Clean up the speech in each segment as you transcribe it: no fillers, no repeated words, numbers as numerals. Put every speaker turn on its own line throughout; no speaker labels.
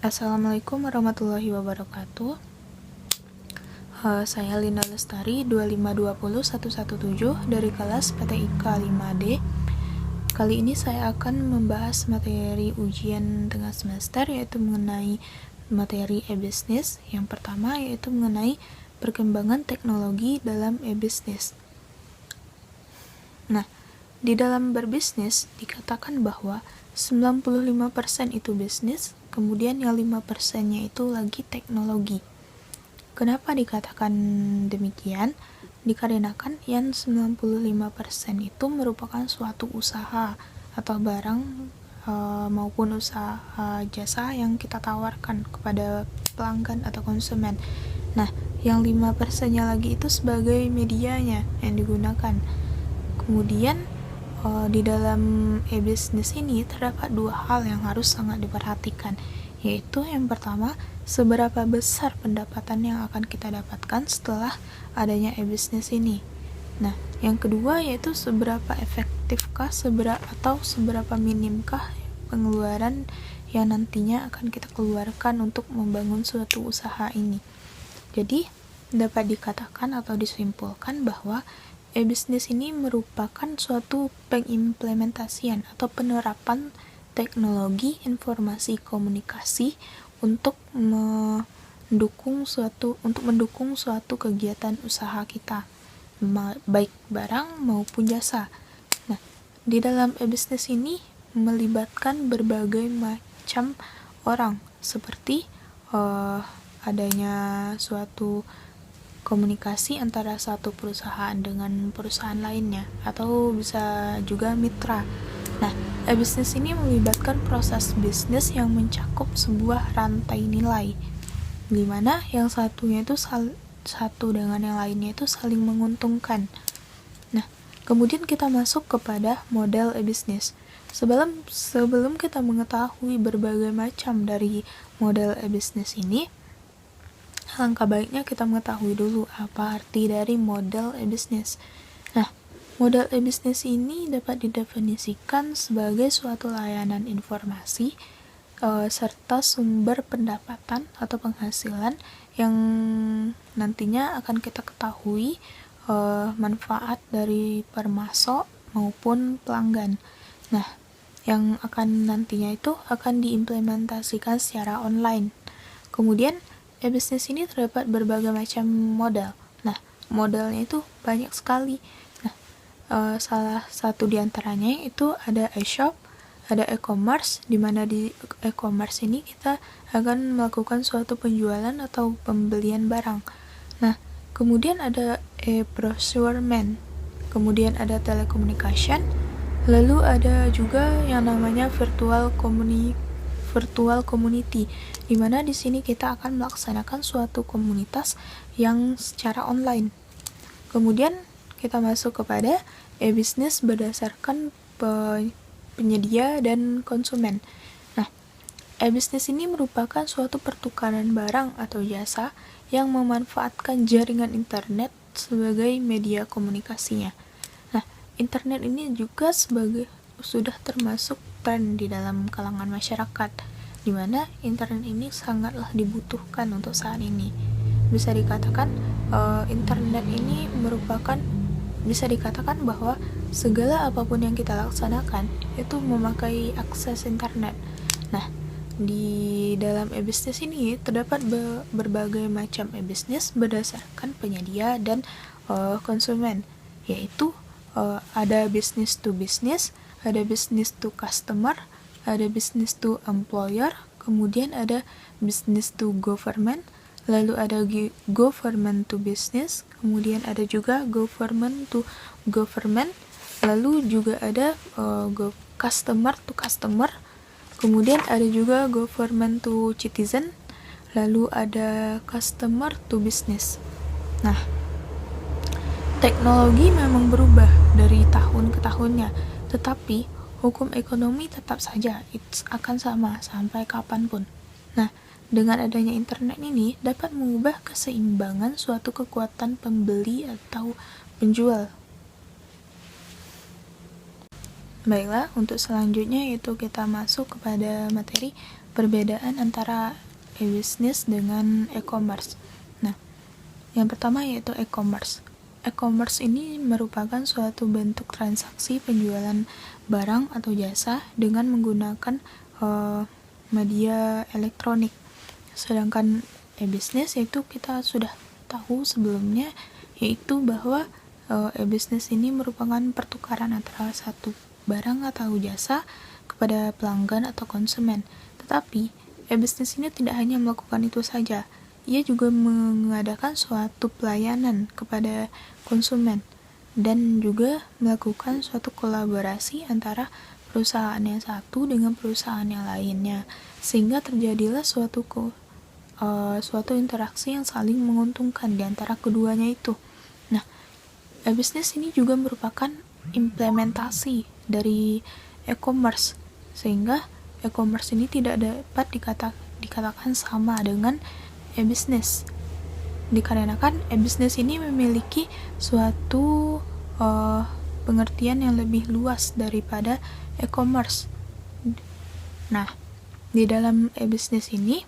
Assalamualaikum warahmatullahi wabarakatuh. Saya Linda Lestari 2520117 dari kelas PTIK 5D. Kali ini saya akan membahas materi ujian tengah semester, yaitu mengenai materi e-business. Yang pertama yaitu mengenai perkembangan teknologi dalam e-business. Nah, di dalam berbisnis dikatakan bahwa 95% itu bisnis, kemudian yang 5%-nya itu lagi teknologi. Kenapa dikatakan demikian? Dikarenakan yang 95% itu merupakan suatu usaha atau barang maupun usaha jasa yang kita tawarkan kepada pelanggan atau konsumen. Nah, yang 5%-nya lagi itu sebagai medianya yang digunakan. Kemudian di dalam e-business ini terdapat dua hal yang harus sangat diperhatikan, yaitu yang pertama, seberapa besar pendapatan yang akan kita dapatkan setelah adanya e-business ini. Nah, yang kedua yaitu seberapa efektifkah atau seberapa minimkah pengeluaran yang nantinya akan kita keluarkan untuk membangun suatu usaha ini. Jadi, dapat dikatakan atau disimpulkan bahwa e-business ini merupakan suatu pengimplementasian atau penerapan teknologi informasi komunikasi untuk mendukung suatu kegiatan usaha kita, baik barang maupun jasa. Nah, di dalam e-business ini melibatkan berbagai macam orang, seperti adanya suatu komunikasi antara satu perusahaan dengan perusahaan lainnya, atau bisa juga mitra. Nah, e-business ini melibatkan proses bisnis yang mencakup sebuah rantai nilai, di mana yang satunya itu satu dengan yang lainnya itu saling menguntungkan. Nah, kemudian kita masuk kepada model e-business. Sebelum kita mengetahui berbagai macam dari model e-business ini, alangkah baiknya kita mengetahui dulu apa arti dari model e-business. Nah, model e-business ini dapat didefinisikan sebagai suatu layanan informasi serta sumber pendapatan atau penghasilan yang nantinya akan kita ketahui manfaat dari permasok maupun pelanggan. Nah, yang akan nantinya itu akan diimplementasikan secara online. Kemudian e-business ini terdapat berbagai macam model. Nah, modelnya itu banyak sekali. Nah, salah satu diantaranya itu ada e-shop, ada e-commerce, di mana di e-commerce ini kita akan melakukan suatu penjualan atau pembelian barang. Nah, kemudian ada e-procurement, kemudian ada telecommunication, lalu ada juga yang namanya virtual community, di mana di sini kita akan melaksanakan suatu komunitas yang secara online. Kemudian kita masuk kepada e-business berdasarkan penyedia dan konsumen. Nah, e-business ini merupakan suatu pertukaran barang atau jasa yang memanfaatkan jaringan internet sebagai media komunikasinya. Nah, internet ini juga sudah termasuk tren di dalam kalangan masyarakat, di mana internet ini sangatlah dibutuhkan untuk saat ini. Bisa dikatakan bisa dikatakan bahwa segala apapun yang kita laksanakan itu memakai akses internet. Nah, di dalam e-business ini terdapat berbagai macam e-business berdasarkan penyedia dan konsumen, yaitu ada business to business, ada business to customer, ada business to employer, kemudian ada business to government, lalu ada government to business, kemudian ada juga government to government, lalu juga ada customer to customer, kemudian ada juga government to citizen, lalu ada customer to business. Nah, teknologi memang berubah dari tahun ke tahunnya, tetapi hukum ekonomi tetap saja akan sama sampai kapanpun. Nah, dengan adanya internet ini dapat mengubah keseimbangan suatu kekuatan pembeli atau penjual. Baiklah, untuk selanjutnya yaitu kita masuk kepada materi perbedaan antara e-business dengan e-commerce. Nah, yang pertama yaitu e-commerce. E-commerce ini merupakan suatu bentuk transaksi penjualan barang atau jasa dengan menggunakan media elektronik. Sedangkan e-business yaitu kita sudah tahu sebelumnya, yaitu bahwa e-business ini merupakan pertukaran antara satu barang atau jasa kepada pelanggan atau konsumen. Tetapi e-business ini tidak hanya melakukan itu saja, ia juga mengadakan suatu pelayanan kepada konsumen dan juga melakukan suatu kolaborasi antara perusahaan yang satu dengan perusahaan yang lainnya, sehingga terjadilah suatu interaksi yang saling menguntungkan di antara keduanya itu. Nah, e-business ini juga merupakan implementasi dari e-commerce, sehingga e-commerce ini tidak dapat dikatakan sama dengan e-business, dikarenakan e-business ini memiliki suatu pengertian yang lebih luas daripada e-commerce. Nah, di dalam e-business ini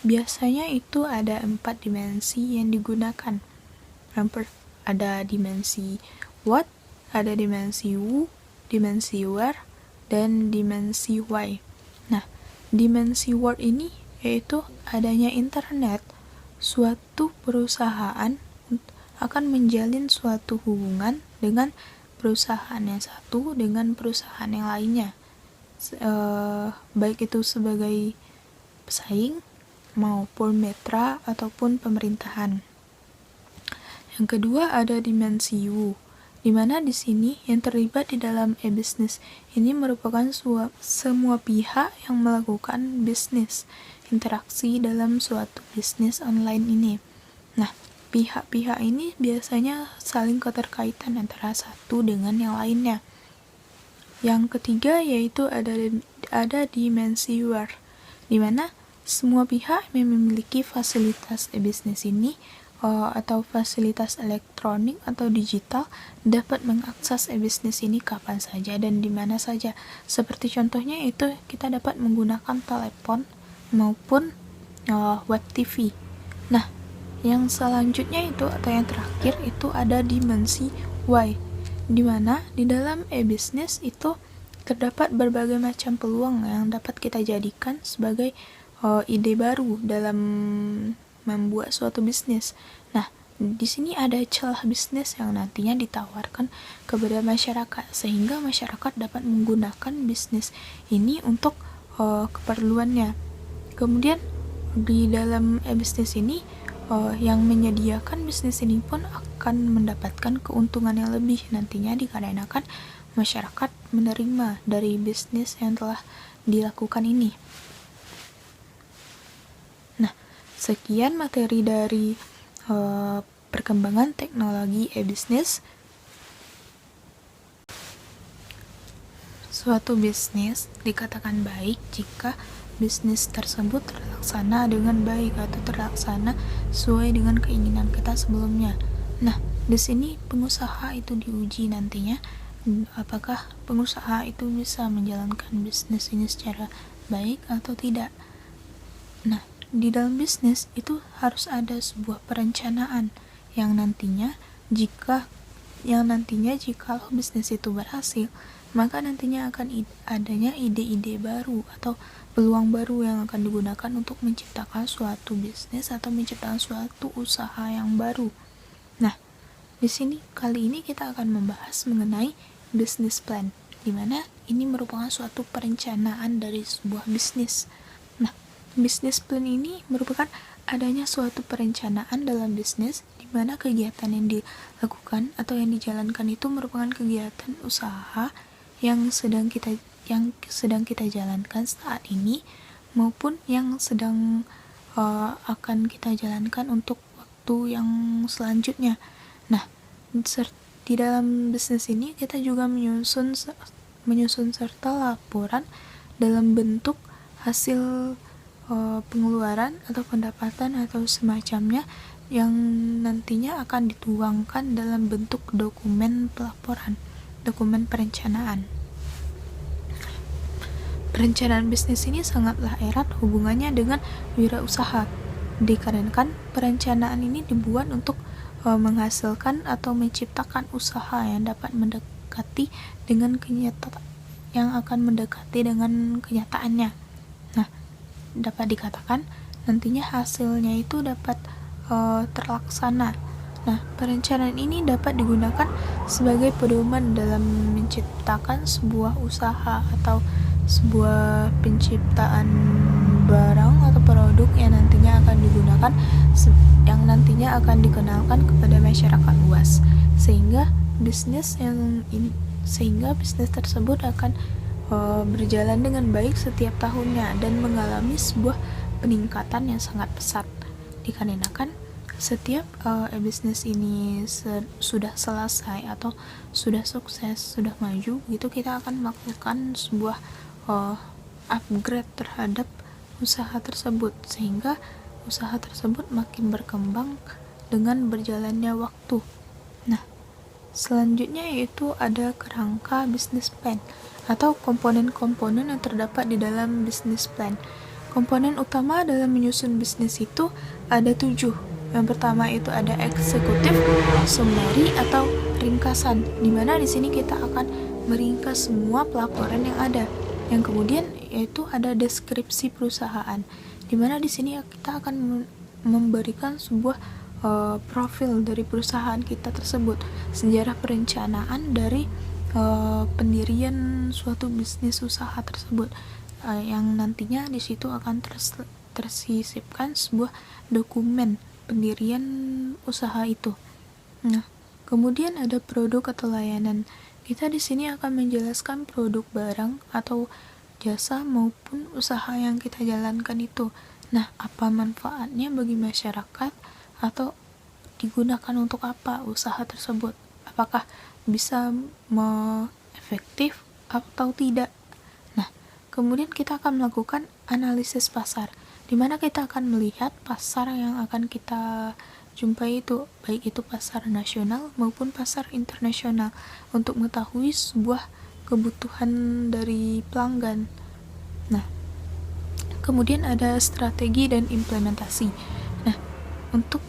biasanya itu ada 4 dimensi yang digunakan. Ada dimensi what, ada dimensi who, dimensi where, dan dimensi why. Nah, dimensi what ini yaitu adanya internet. Suatu perusahaan akan menjalin suatu hubungan dengan perusahaan yang satu dengan perusahaan yang lainnya, baik itu sebagai pesaing maupun mitra ataupun pemerintahan. Yang kedua ada dimensi who, di mana di sini yang terlibat di dalam e-business ini merupakan semua pihak yang melakukan bisnis, interaksi dalam suatu bisnis online ini. Nah, pihak-pihak ini biasanya saling keterkaitan antara satu dengan yang lainnya. Yang ketiga yaitu ada dimensi where, di mana semua pihak yang memiliki fasilitas e-business ini atau fasilitas elektronik atau digital dapat mengakses e-business ini kapan saja dan di mana saja. Seperti contohnya itu kita dapat menggunakan telepon maupun web TV. Nah, yang selanjutnya itu atau yang terakhir itu ada dimensi why, di mana di dalam e-business itu terdapat berbagai macam peluang yang dapat kita jadikan sebagai ide baru dalam membuat suatu bisnis. Nah, di sini ada celah bisnis yang nantinya ditawarkan kepada masyarakat, sehingga masyarakat dapat menggunakan bisnis ini untuk keperluannya. Kemudian di dalam bisnis ini yang menyediakan bisnis ini pun akan mendapatkan keuntungan yang lebih nantinya, dikarenakan masyarakat menerima dari bisnis yang telah dilakukan ini. Nah, sekian materi dari perkembangan teknologi e-business. Suatu bisnis dikatakan baik jika bisnis tersebut terlaksana dengan baik atau terlaksana sesuai dengan keinginan kita sebelumnya. Nah, di sini pengusaha itu diuji nantinya, apakah pengusaha itu bisa menjalankan bisnis ini secara baik atau tidak. Nah, di dalam bisnis itu harus ada sebuah perencanaan yang nantinya jika bisnis itu berhasil, maka nantinya akan adanya ide-ide baru atau peluang baru yang akan digunakan untuk menciptakan suatu bisnis atau menciptakan suatu usaha yang baru. Nah, di sini kali ini kita akan membahas mengenai business plan, di mana ini merupakan suatu perencanaan dari sebuah bisnis. Nah, business plan ini merupakan adanya suatu perencanaan dalam bisnis di mana kegiatan yang dilakukan atau yang dijalankan itu merupakan kegiatan usaha yang sedang kita jalankan saat ini maupun yang sedang akan kita jalankan untuk waktu yang selanjutnya. Nah, di dalam bisnis ini kita juga menyusun serta laporan dalam bentuk hasil pengeluaran atau pendapatan atau semacamnya yang nantinya akan dituangkan dalam bentuk dokumen pelaporan. dokumen perencanaan. Perencanaan bisnis ini sangatlah erat hubungannya dengan wirausaha, dikarenakan perencanaan ini dibuat untuk menghasilkan atau menciptakan usaha yang dapat mendekati dengan kenyataannya. Nah, dapat dikatakan nantinya hasilnya itu dapat terlaksana. Nah, perencanaan ini dapat digunakan sebagai pedoman dalam menciptakan sebuah usaha atau sebuah penciptaan barang atau produk yang nantinya akan dikenalkan kepada masyarakat luas, sehingga bisnis tersebut akan berjalan dengan baik setiap tahunnya dan mengalami sebuah peningkatan yang sangat pesat, dikarenakan setiap bisnis ini sudah selesai atau sudah sukses, sudah maju gitu, kita akan melakukan sebuah upgrade terhadap usaha tersebut, sehingga usaha tersebut makin berkembang dengan berjalannya waktu. Nah, selanjutnya yaitu ada kerangka business plan atau komponen-komponen yang terdapat di dalam business plan. Komponen utama dalam menyusun bisnis itu ada 7. Yang pertama itu ada eksekutif, summary atau ringkasan, di mana di sini kita akan meringkas semua pelaporan yang ada. Yang kemudian yaitu ada deskripsi perusahaan, di mana di sini kita akan memberikan sebuah profil dari perusahaan kita tersebut, sejarah perencanaan dari pendirian suatu bisnis usaha tersebut, yang nantinya di situ akan tersisipkan sebuah dokumen pendirian usaha itu. Nah, kemudian ada produk atau layanan. Kita di sini akan menjelaskan produk barang atau jasa maupun usaha yang kita jalankan itu. Nah, apa manfaatnya bagi masyarakat atau digunakan untuk apa usaha tersebut? Apakah bisa efektif atau tidak? Nah, kemudian kita akan melakukan analisis pasar, di mana kita akan melihat pasar yang akan kita jumpai itu, baik itu pasar nasional maupun pasar internasional, untuk mengetahui sebuah kebutuhan dari pelanggan. Nah, kemudian ada strategi dan implementasi. Nah, untuk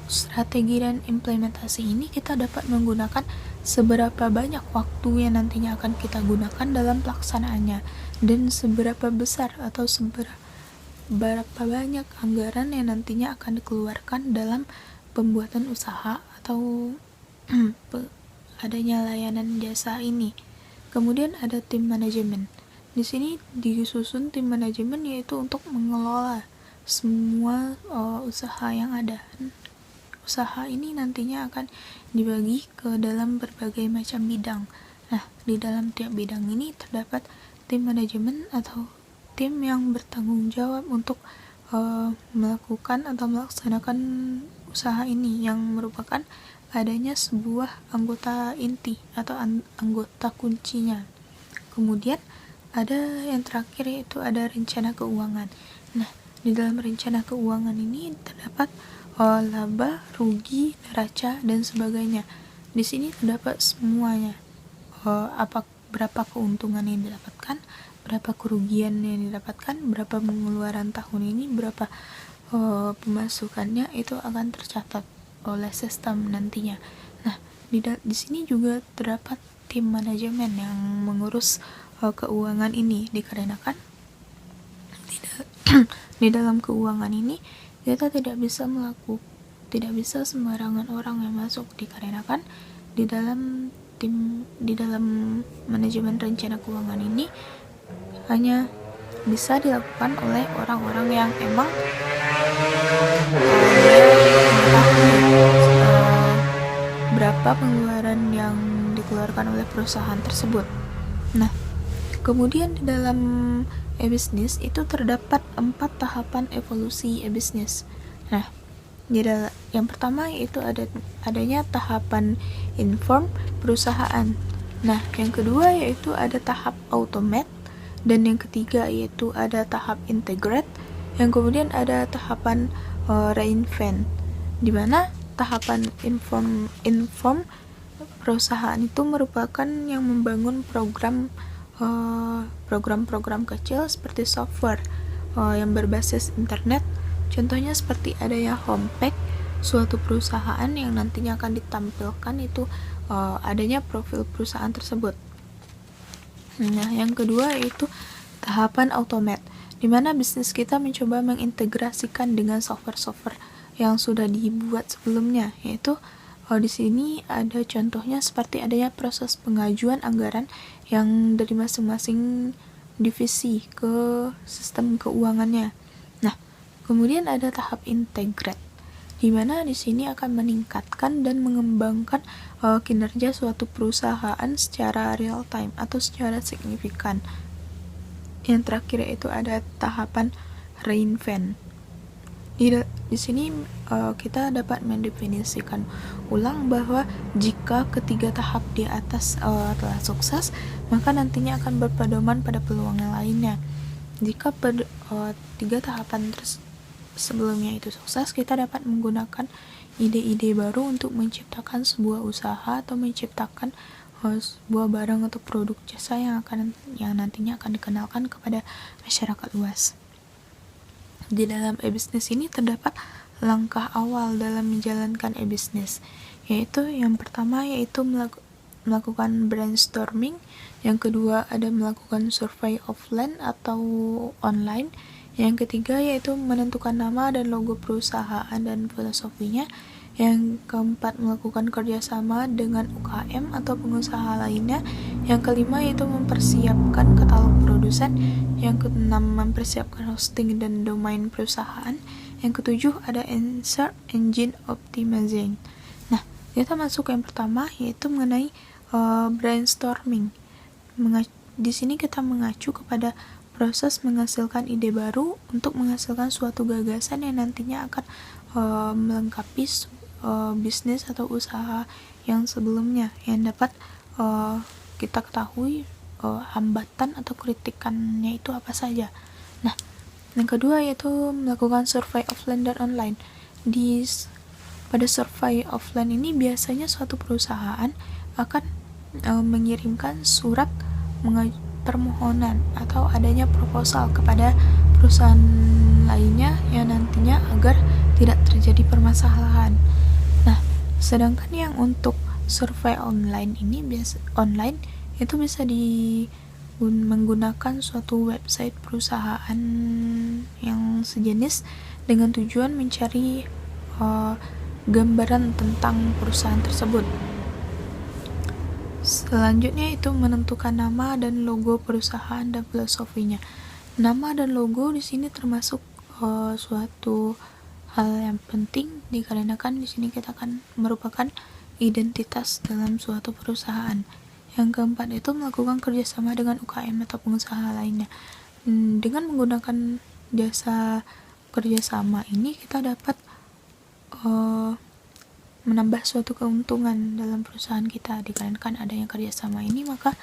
strategi dan implementasi ini kita dapat menggunakan seberapa banyak waktu yang nantinya akan kita gunakan dalam pelaksanaannya, dan seberapa besar atau berapa banyak anggaran yang nantinya akan dikeluarkan dalam pembuatan usaha atau adanya layanan jasa ini. Kemudian ada tim manajemen. Di sini disusun tim manajemen yaitu untuk mengelola semua usaha yang ada. Usaha ini nantinya akan dibagi ke dalam berbagai macam bidang. Nah, di dalam tiap bidang ini terdapat tim manajemen atau tim yang bertanggung jawab untuk melakukan atau melaksanakan usaha ini, yang merupakan adanya sebuah anggota inti atau anggota kuncinya. Kemudian ada yang terakhir yaitu ada rencana keuangan. Nah, di dalam rencana keuangan ini terdapat laba, rugi, neraca, dan sebagainya. Di sini terdapat semuanya. Berapa keuntungan yang didapatkan, berapa kerugian yang didapatkan, berapa pengeluaran tahun ini, berapa pemasukannya, itu akan tercatat oleh sistem nantinya. Nah, di sini juga terdapat tim manajemen yang mengurus keuangan ini, dikarenakan di dalam keuangan ini kita tidak bisa sembarangan orang yang masuk, dikarenakan di dalam manajemen rencana keuangan ini hanya bisa dilakukan oleh orang-orang yang emang berapa pengeluaran yang dikeluarkan oleh perusahaan tersebut. Nah, kemudian di dalam e-bisnis itu terdapat 4 tahapan evolusi e-bisnis. Nah, yang pertama yaitu adanya tahapan inform perusahaan. Nah, yang kedua yaitu ada tahap automate, dan yang ketiga yaitu ada tahap integrate, yang kemudian ada tahapan reinvent, di mana tahapan inform perusahaan itu merupakan yang membangun program-program kecil seperti software yang berbasis internet. Contohnya seperti adanya Homepage, suatu perusahaan yang nantinya akan ditampilkan itu adanya profil perusahaan tersebut. Nah, yang kedua yaitu tahapan automate, di mana bisnis kita mencoba mengintegrasikan dengan software-software yang sudah dibuat sebelumnya, yaitu di sini ada contohnya seperti adanya proses pengajuan anggaran yang dari masing-masing divisi ke sistem keuangannya. Nah, kemudian ada tahap integrate, di mana di sini akan meningkatkan dan mengembangkan kinerja suatu perusahaan secara real time atau secara signifikan. Yang terakhir yaitu ada tahapan reinvent. Di sini kita dapat mendefinisikan ulang bahwa jika ketiga tahap di atas telah sukses, maka nantinya akan berpedoman pada peluang yang lainnya. Jika tiga tahapan sebelumnya itu sukses, kita dapat menggunakan ide-ide baru untuk menciptakan sebuah usaha atau menciptakan sebuah barang atau produk jasa yang nantinya akan dikenalkan kepada masyarakat luas. Di dalam e-business ini terdapat langkah awal dalam menjalankan e-business, yaitu yang pertama yaitu melakukan brainstorming, yang kedua ada melakukan survei offline atau online, yang ketiga yaitu menentukan nama dan logo perusahaan dan filosofinya, yang keempat melakukan kerjasama dengan UKM atau pengusaha lainnya, yang kelima yaitu mempersiapkan katalog produsen, yang keenam mempersiapkan hosting dan domain perusahaan, yang ketujuh ada search engine optimization. Nah, kita masuk yang pertama yaitu mengenai brainstorming. Di sini kita mengacu kepada proses menghasilkan ide baru untuk menghasilkan suatu gagasan yang nantinya akan melengkapi bisnis atau usaha yang sebelumnya, yang dapat kita ketahui hambatan atau kritikannya itu apa saja. Nah, yang kedua yaitu melakukan survei offline dan online. Pada survei offline ini biasanya suatu perusahaan akan mengirimkan surat permohonan atau adanya proposal kepada perusahaan lainnya yang nantinya agar tidak terjadi permasalahan. Nah, sedangkan yang untuk survei online ini itu bisa menggunakan suatu website perusahaan yang sejenis dengan tujuan mencari gambaran tentang perusahaan tersebut. Selanjutnya itu menentukan nama dan logo perusahaan dan filosofinya. Nama dan logo di sini termasuk suatu hal yang penting dikarenakan di sini kita akan merupakan identitas dalam suatu perusahaan. Yang keempat itu melakukan kerjasama dengan UKM atau pengusaha lainnya. Dengan menggunakan jasa kerjasama ini kita dapat menambah suatu keuntungan dalam perusahaan kita. Dikarenakan adanya kerjasama ini, maka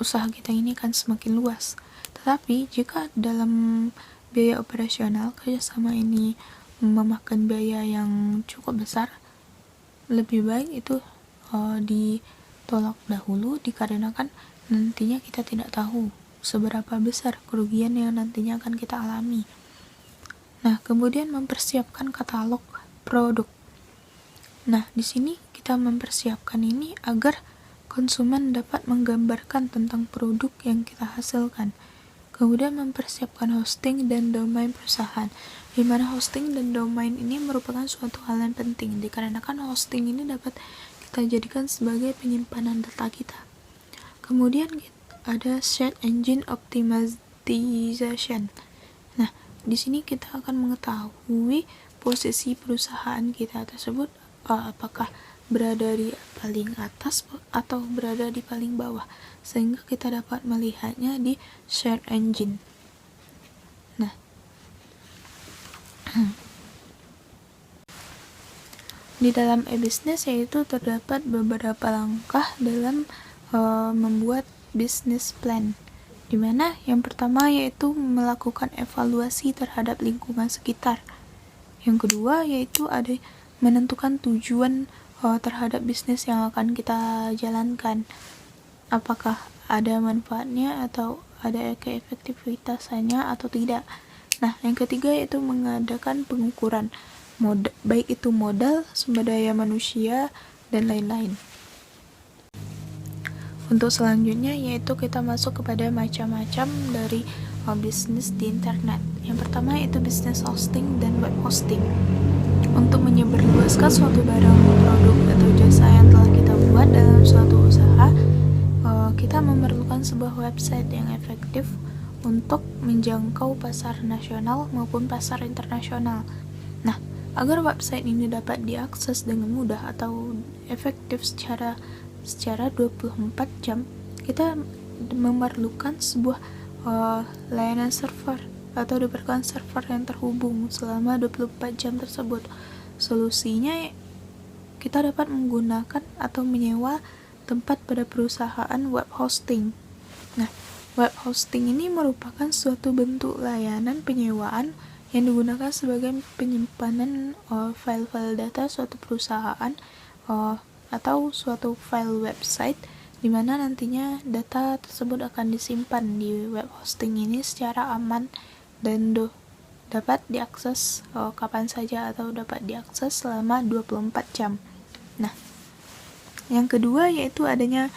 usaha kita ini akan semakin luas. Tetapi jika dalam biaya operasional kerjasama ini memakan biaya yang cukup besar, lebih baik itu ditolak dahulu, dikarenakan nantinya kita tidak tahu seberapa besar kerugian yang nantinya akan kita alami. Nah, kemudian mempersiapkan katalog produk. Nah, di sini kita mempersiapkan ini agar konsumen dapat menggambarkan tentang produk yang kita hasilkan. Kemudian mempersiapkan hosting dan domain perusahaan, di mana hosting dan domain ini merupakan suatu hal yang penting, dikarenakan hosting ini dapat kita jadikan sebagai penyimpanan data kita. Kemudian ada search engine optimization. Nah, di sini kita akan mengetahui posisi perusahaan kita tersebut, apakah berada di paling atas atau berada di paling bawah, sehingga kita dapat melihatnya di search engine. Nah, di dalam e-business yaitu terdapat beberapa langkah dalam membuat business plan, di mana yang pertama yaitu melakukan evaluasi terhadap lingkungan sekitar. Yang kedua yaitu ada menentukan tujuan terhadap bisnis yang akan kita jalankan. Apakah ada manfaatnya atau ada keefektivitasannya atau tidak. Nah, yang ketiga yaitu mengadakan pengukuran, baik itu modal, sumber daya manusia, dan lain-lain. Untuk selanjutnya yaitu kita masuk kepada macam-macam dari bisnis di internet. Yang pertama yaitu bisnis hosting dan web hosting. Untuk menyebarluaskan suatu barang, produk, atau jasa yang telah kita buat dalam suatu usaha, kita memerlukan sebuah website yang efektif untuk menjangkau pasar nasional maupun pasar internasional. Nah, agar website ini dapat diakses dengan mudah atau efektif secara 24 jam, kita memerlukan sebuah layanan server atau diperlukan server yang terhubung selama 24 jam tersebut. Solusinya kita dapat menggunakan atau menyewa tempat pada perusahaan web hosting. Nah, web hosting ini merupakan suatu bentuk layanan penyewaan yang digunakan sebagai penyimpanan file-file data suatu perusahaan atau suatu file website di mana nantinya data tersebut akan disimpan di web hosting ini secara aman dan dapat diakses kapan saja atau dapat diakses selama 24 jam. Nah, yang kedua yaitu adanya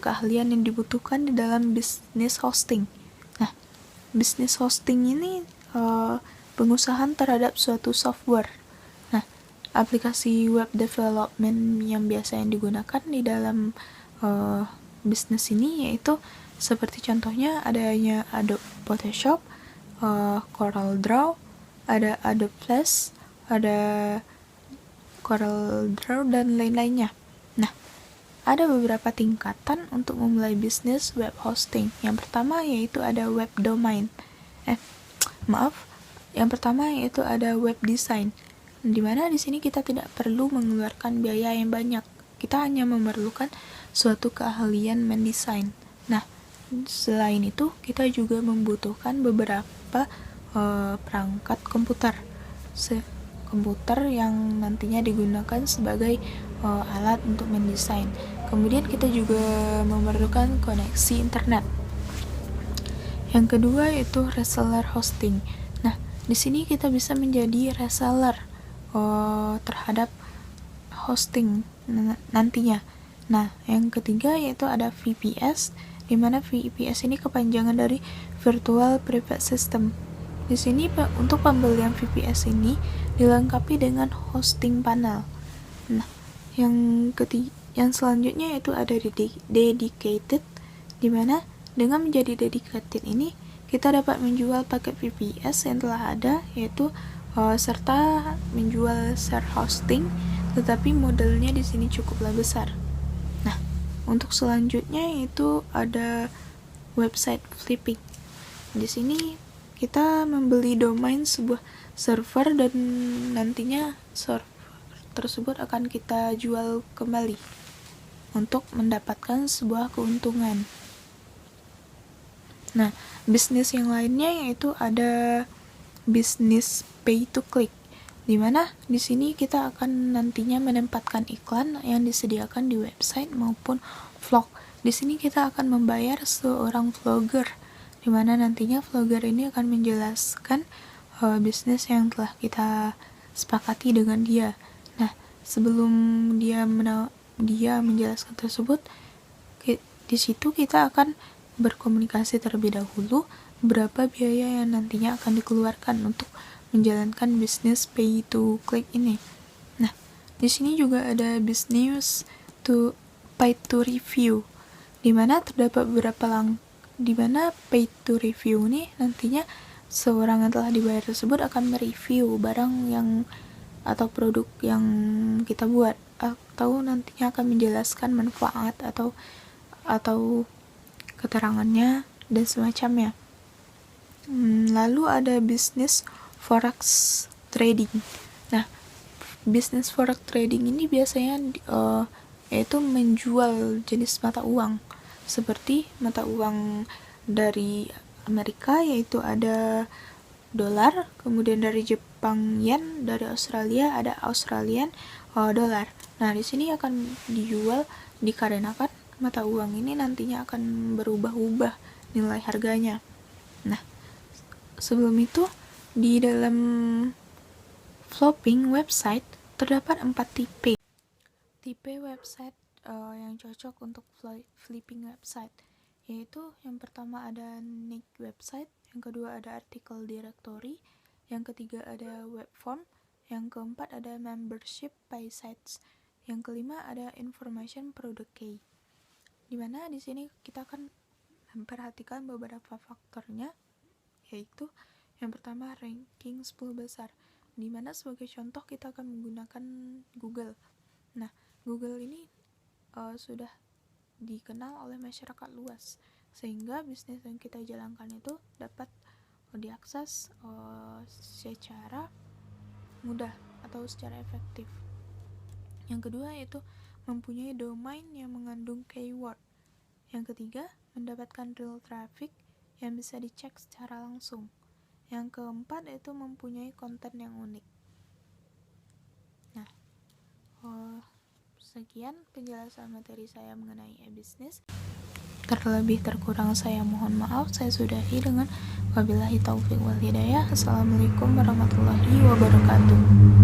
keahlian yang dibutuhkan di dalam bisnis hosting. Nah, bisnis hosting ini pengusahaan terhadap suatu software. Nah, aplikasi web development yang biasa yang digunakan di dalam bisnis ini yaitu seperti contohnya adanya Adobe Photoshop, Corel Draw, ada Adobe Flash, ada Corel Draw, dan lain-lainnya. Nah, ada beberapa tingkatan untuk memulai bisnis web hosting. Yang pertama yaitu ada web domain. Yang pertama yaitu ada web design. Di mana di sini kita tidak perlu mengeluarkan biaya yang banyak. Kita hanya memerlukan suatu keahlian mendesain. Nah, selain itu kita juga membutuhkan beberapa perangkat komputer. Komputer yang nantinya digunakan sebagai alat untuk mendesain. Kemudian kita juga memerlukan koneksi internet. Yang kedua yaitu reseller hosting. Nah, di sini kita bisa menjadi reseller terhadap hosting nantinya. Nah, yang ketiga yaitu ada VPS, di mana VPS ini kepanjangan dari Virtual Private System. Di sini untuk pembelian VPS ini dilengkapi dengan hosting panel. Nah, yang selanjutnya yaitu ada dedicated, di mana dengan menjadi dedicated ini kita dapat menjual paket VPS yang telah ada, yaitu serta menjual share hosting, tetapi modelnya di sini cukuplah besar. Nah, untuk selanjutnya yaitu ada website flipping. Di sini kita membeli domain sebuah server dan nantinya server tersebut akan kita jual kembali untuk mendapatkan sebuah keuntungan. Nah, bisnis yang lainnya yaitu ada bisnis pay to click, di mana di sini kita akan nantinya menempatkan iklan yang disediakan di website maupun vlog. Di sini kita akan membayar seorang vlogger, di mana nantinya vlogger ini akan menjelaskan bisnis yang telah kita sepakati dengan dia. Nah, sebelum dia menjelaskan tersebut, di situ kita akan berkomunikasi terlebih dahulu berapa biaya yang nantinya akan dikeluarkan untuk menjalankan bisnis pay to click ini. Nah, di sini juga ada bisnis pay to review, di mana terdapat beberapa di mana pay to review ini nantinya seorang yang telah dibayar tersebut akan mereview barang yang atau produk yang kita buat, atau nantinya akan menjelaskan manfaat atau keterangannya dan semacamnya. Lalu ada bisnis forex trading. Nah, bisnis forex trading ini biasanya yaitu menjual jenis mata uang seperti mata uang dari Amerika yaitu ada dolar, kemudian dari Jepang yen, dari Australia ada Australian dolar. Nah, di sini akan dijual dikarenakan mata uang ini nantinya akan berubah-ubah nilai harganya. Nah, sebelum itu di dalam flopping website terdapat 4 tipe website yang cocok untuk flipping website, yaitu yang pertama ada niche website, yang kedua ada article directory, yang ketiga ada web form, yang keempat ada membership page sites, yang kelima ada information product key. Dimana di sini kita akan memperhatikan beberapa faktornya, yaitu yang pertama ranking 10 besar, dimana sebagai contoh kita akan menggunakan Google. Nah, Google ini sudah dikenal oleh masyarakat luas, sehingga bisnis yang kita jalankan itu dapat diakses secara mudah atau secara efektif. Yang kedua yaitu mempunyai domain yang mengandung keyword. Yang ketiga, mendapatkan real traffic yang bisa dicek secara langsung. Yang keempat yaitu mempunyai konten yang unik. Nah, sekian penjelasan materi saya mengenai e-business. Terlebih terkurang saya mohon maaf. Saya sudahi dengan wabillahi taufiq wal hidayah. Assalamualaikum warahmatullahi wabarakatuh.